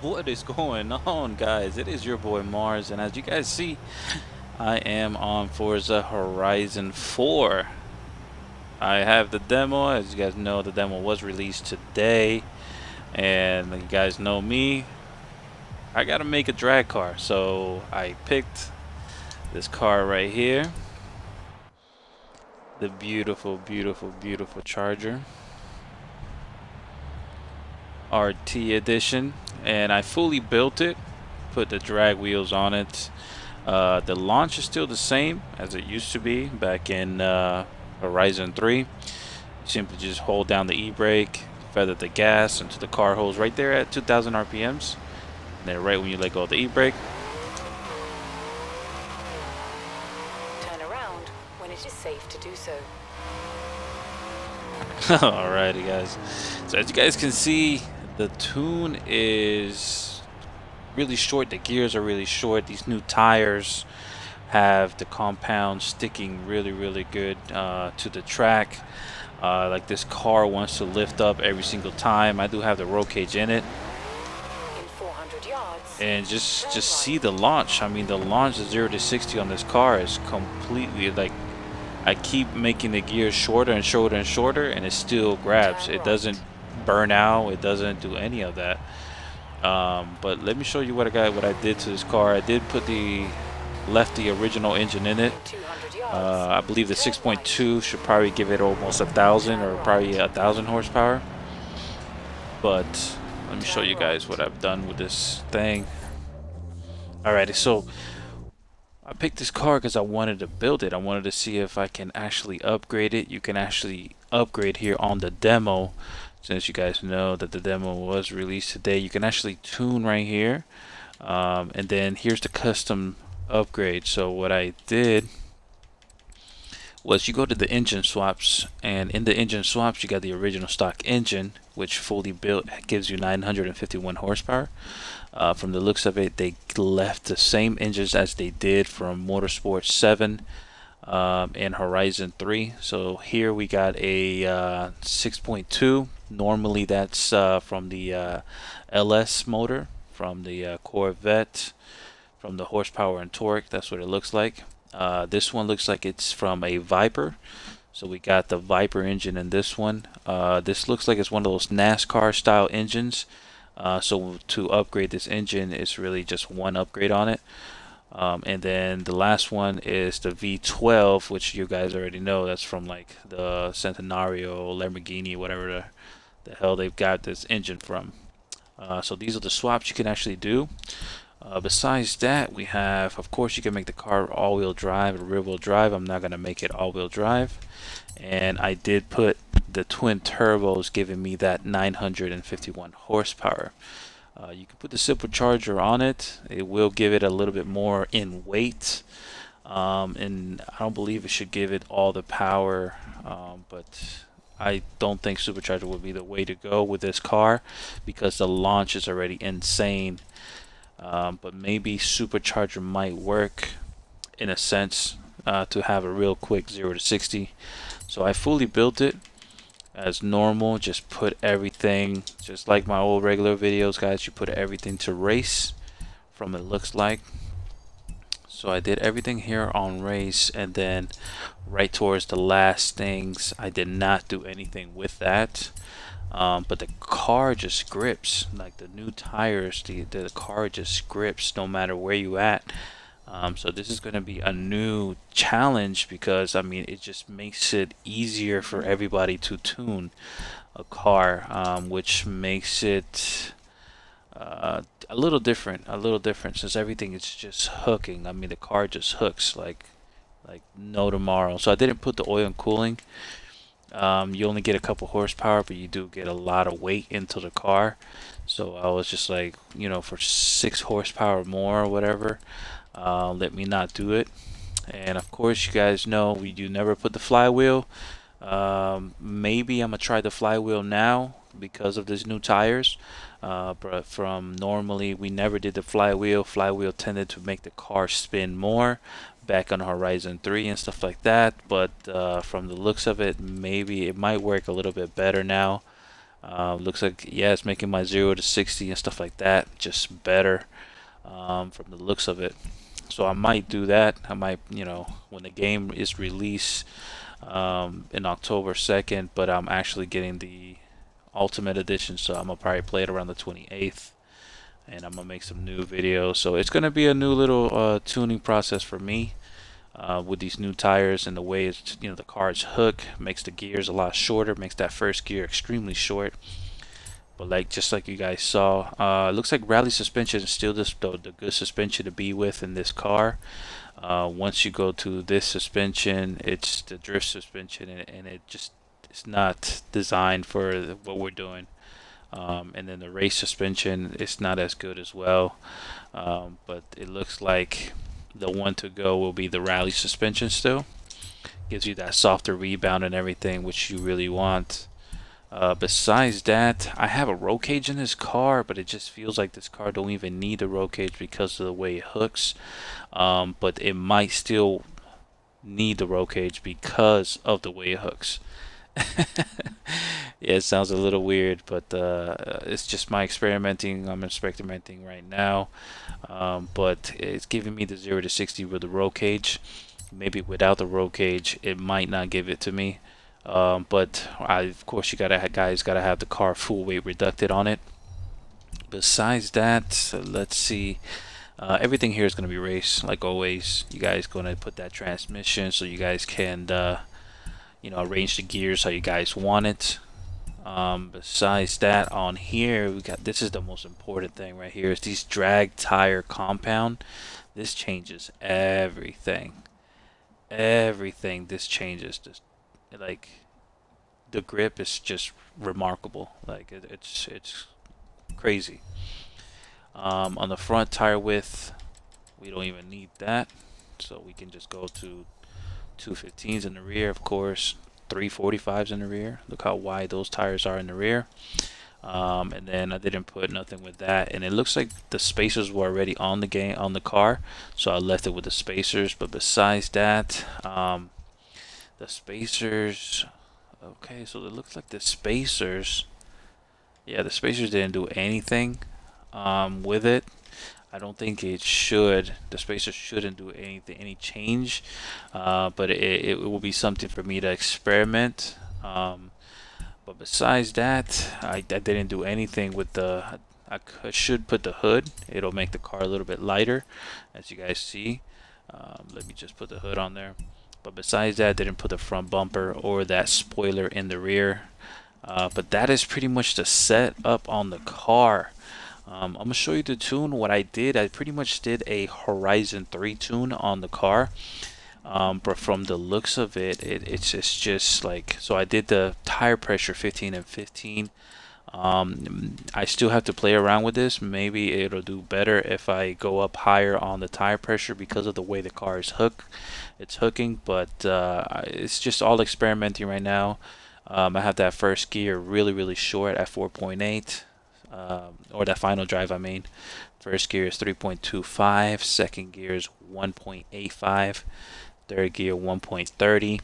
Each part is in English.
What is going on, guys? It is your boy Mars, and as you guys see, I am on Forza Horizon 4. I have the demo. As you guys know, the demo was released today, and you guys know me, I gotta make a drag car, so I picked this car right here, the beautiful Charger RT edition, and I fully built it, put the drag wheels on it. The launch is still the same as it used to be back in Horizon 3. You simply just hold down the e-brake, feather the gas until the car holds right there at 2,000 RPMs. And then right when you let go of the e-brake, turn around when it is safe to do so. Alrighty guys, so as you guys can see, the tune is really short, the gears are really short. These new tires have the compound sticking really good to the track. Like this car wants to lift up every single time. I do have the roll cage in it. In 400 yards. And just see the launch. I mean, the launch of 0 to 60 on this car is completely like, I keep making the gears shorter and shorter, and it still grabs. It doesn't burn out. It doesn't do any of that. But let me show you what I did to this car. I did put left the original engine in it. I believe the 6.2 should probably give it almost 1,000 or probably 1,000 horsepower. But let me show you guys what I've done with this thing. Alrighty, so I picked this car because I wanted to build it. I wanted to see if I can actually upgrade it. You can actually upgrade here on the demo. Since you guys know that the demo was released today, you can actually tune right here. And then here's the custom upgrade. So what I did was you go to the engine swaps, and in the engine swaps you got the original stock engine, which fully built gives you 951 horsepower. From the looks of it, they left the same engines as they did from Motorsport 7 and Horizon 3. So here we got a 6.2. Normally that's from the LS motor, from the Corvette, from the horsepower and torque. That's what it looks like. This one looks like it's from a Viper. So we got the Viper engine in this one. This looks like it's one of those NASCAR style engines. So to upgrade this engine, it's really just one upgrade on it. And then the last one is the V12, which you guys already know. That's from like the Centenario, Lamborghini, whatever the hell they've got this engine from. So these are the swaps you can actually do. Besides that, we have, of course, you can make the car all-wheel drive or rear-wheel drive. I'm not going to make it all-wheel drive. And I did put the twin turbos, giving me that 951 horsepower. You can put the supercharger on it. It will give it a little bit more in weight. And I don't believe it should give it all the power. But I don't think supercharger would be the way to go with this car because the launch is already insane. But maybe supercharger might work in a sense to have a real quick 0 to 60. So I fully built it as normal. Just put everything, just like my old regular videos, guys. You put everything to race from it looks like. So I did everything here on race, and then right towards the last things, I did not do anything with that. But the car just grips, like the new tires, the car just grips no matter where you at. So this is going to be a new challenge because I mean it just makes it easier for everybody to tune a car, which makes it a little different since everything is just hooking. I mean the car just hooks like no tomorrow. So I didn't put the oil and cooling. You only get a couple horsepower, but you do get a lot of weight into the car. So I was just like, you know, for 6 horsepower more or whatever, let me not do it. And of course you guys know we do never put the flywheel. Maybe I'm gonna try the flywheel now because of these new tires, but from normally we never did the flywheel. Flywheel tended to make the car spin more back on Horizon 3 and stuff like that, but from the looks of it, maybe it might work a little bit better now. Looks like, yeah, it's making my 0 to 60 and stuff like that just better, from the looks of it. So I might do that. I might, you know, when the game is released in October 2nd, but I'm actually getting the Ultimate Edition, so I'm gonna probably play it around the 28th, and I'm gonna make some new videos. So it's gonna be a new little tuning process for me. With these new tires and the way it's, you know, the car's hook makes the gears a lot shorter, makes that first gear extremely short. But like, just like you guys saw, it looks like rally suspension is still the good suspension to be with in this car. Once you go to this suspension, it's the drift suspension, and it's not designed for what we're doing. And then the race suspension is not as good as well. But it looks like the one to go will be the rally suspension still. Gives you that softer rebound and everything, which you really want. Besides that, I have a roll cage in this car, but it just feels like this car don't even need a roll cage because of the way it hooks. But it might still need the roll cage because of the way it hooks. Yeah, it sounds a little weird, but it's just my experimenting. I'm experimenting right now, but it's giving me the 0 to 60 with the roll cage. Maybe without the roll cage, it might not give it to me. But of course, you guys gotta have the car full weight reducted on it. Besides that, let's see. Everything here is gonna be race, like always. You guys gonna put that transmission so you guys can, you know, arrange the gears how you guys want it. Besides that, on here we got, this is the most important thing right here, is these drag tire compound. This changes everything. This changes this, like, the grip is just remarkable. Like, it's crazy. On the front tire width, we don't even need that, so we can just go to 215s in the rear, of course, 345s in the rear. Look how wide those tires are in the rear. And then I didn't put nothing with that, and it looks like the spacers were already on the car, so I left it with the spacers. But besides that, the spacers, okay, so it looks like the spacers, yeah, the spacers didn't do anything with it. I don't think it should. The spacers shouldn't do any change, but it will be something for me to experiment. But besides that, I didn't do anything with the. I should put the hood. It'll make the car a little bit lighter, as you guys see. Let me just put the hood on there. But besides that, I didn't put the front bumper or that spoiler in the rear. But that is pretty much the setup on the car. I'm gonna show you the tune. What I did, I pretty much did a Horizon 3 tune on the car, but from the looks of it, it's just like, so I did the tire pressure 15 and 15. I still have to play around with this. Maybe it'll do better if I go up higher on the tire pressure because of the way the car is hooking, but it's just all experimenting right now. I have that first gear really short at 4.8. Or that final drive, I mean. First gear is 3.25, second gear is 1.85, third gear 1.30.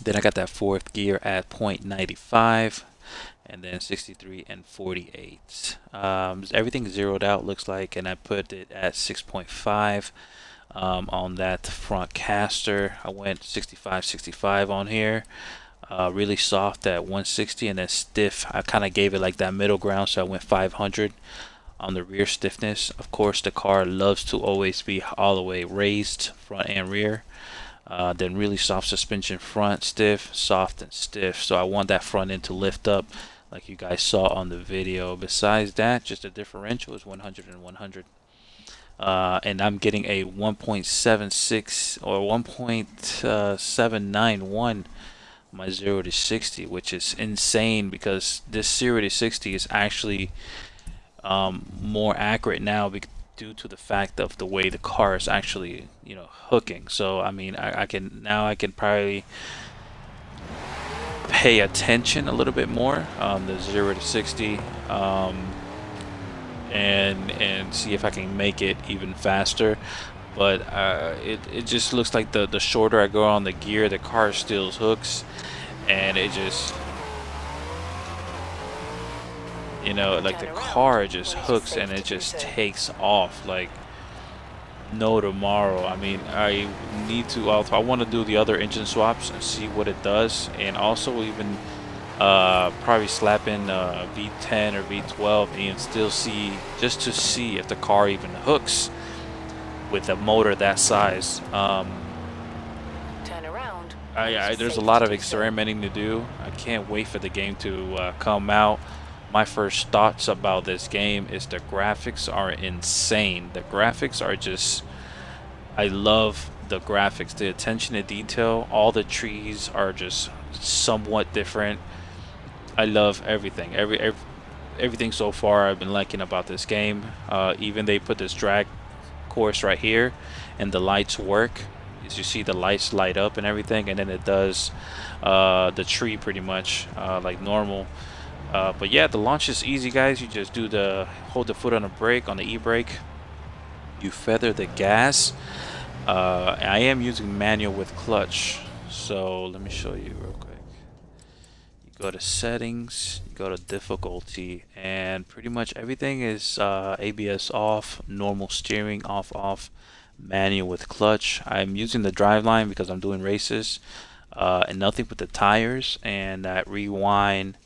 Then I got that fourth gear at 0.95, and then 63 and 48. Everything zeroed out, looks like, and I put it at 6.5 on that front caster. I went 65 on here. Really soft at 160, and then stiff, I kind of gave it like that middle ground, so I went 500 on the rear stiffness. Of course, the car loves to always be all the way raised, front and rear. Then really soft suspension front, stiff, soft and stiff, so I want that front end to lift up like you guys saw on the video. Besides that, just the differential is 100 and 100. And I'm getting a 1.76 or 1.791 my 0 to 60, which is insane because this 0 to 60 is actually more accurate now due to the fact of the way the car is actually, you know, hooking. So I mean, I can probably pay attention a little bit more the 0 to 60 and see if I can make it even faster. But it just looks like the shorter I go on the gear, the car still hooks, and it just You know, like the car just hooks and it just takes off like no tomorrow. I mean, I need to also, I want to do the other engine swaps and see what it does, and also even probably slap in V10 or V12 and still see, just to see if the car even hooks with a motor that size. Turn around. There's a lot of experimenting to do. I can't wait for the game to come out. My first thoughts about this game is the graphics are insane. The graphics are just, I love the graphics, the attention to detail. All the trees are just somewhat different. I love everything. Everything so far I've been liking about this game. Even they put this drag course right here, and the lights work. As you see, the lights light up and everything, and then it does the tree pretty much like normal. But yeah, the launch is easy, guys. You just do the hold the foot on the brake, on the e-brake. You feather the gas. I am using manual with clutch, so let me show you real quick. You go to settings, you go to difficulty, and pretty much everything is ABS off, normal steering off, manual with clutch. I'm using the driveline because I'm doing races, and nothing with the tires, and that rewind.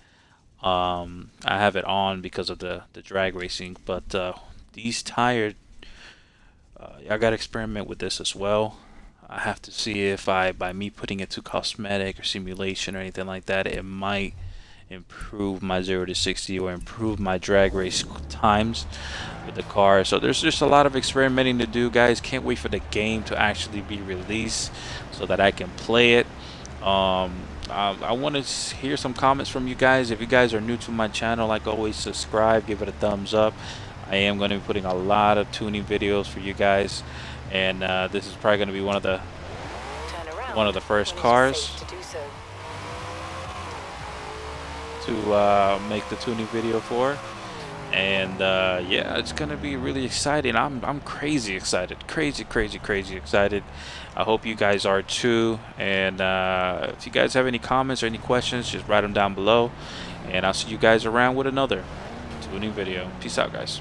I have it on because of the drag racing, but these tires, I gotta experiment with this as well. I have to see if by me putting it to cosmetic or simulation or anything like that, it might improve my 0 to 60 or improve my drag race times with the car. So there's just a lot of experimenting to do, guys. Can't wait for the game to actually be released so that I can play it. I want to hear some comments from you guys. If you guys are new to my channel, like always, subscribe, give it a thumbs up. I am going to be putting a lot of tuning videos for you guys, and this is probably going to be one of the first cars to make the tuning video for. And yeah, it's gonna be really exciting. I'm crazy excited, crazy excited. I hope you guys are too. And if you guys have any comments or any questions, just write them down below, and I'll see you guys around with another tuning video. Peace out, guys.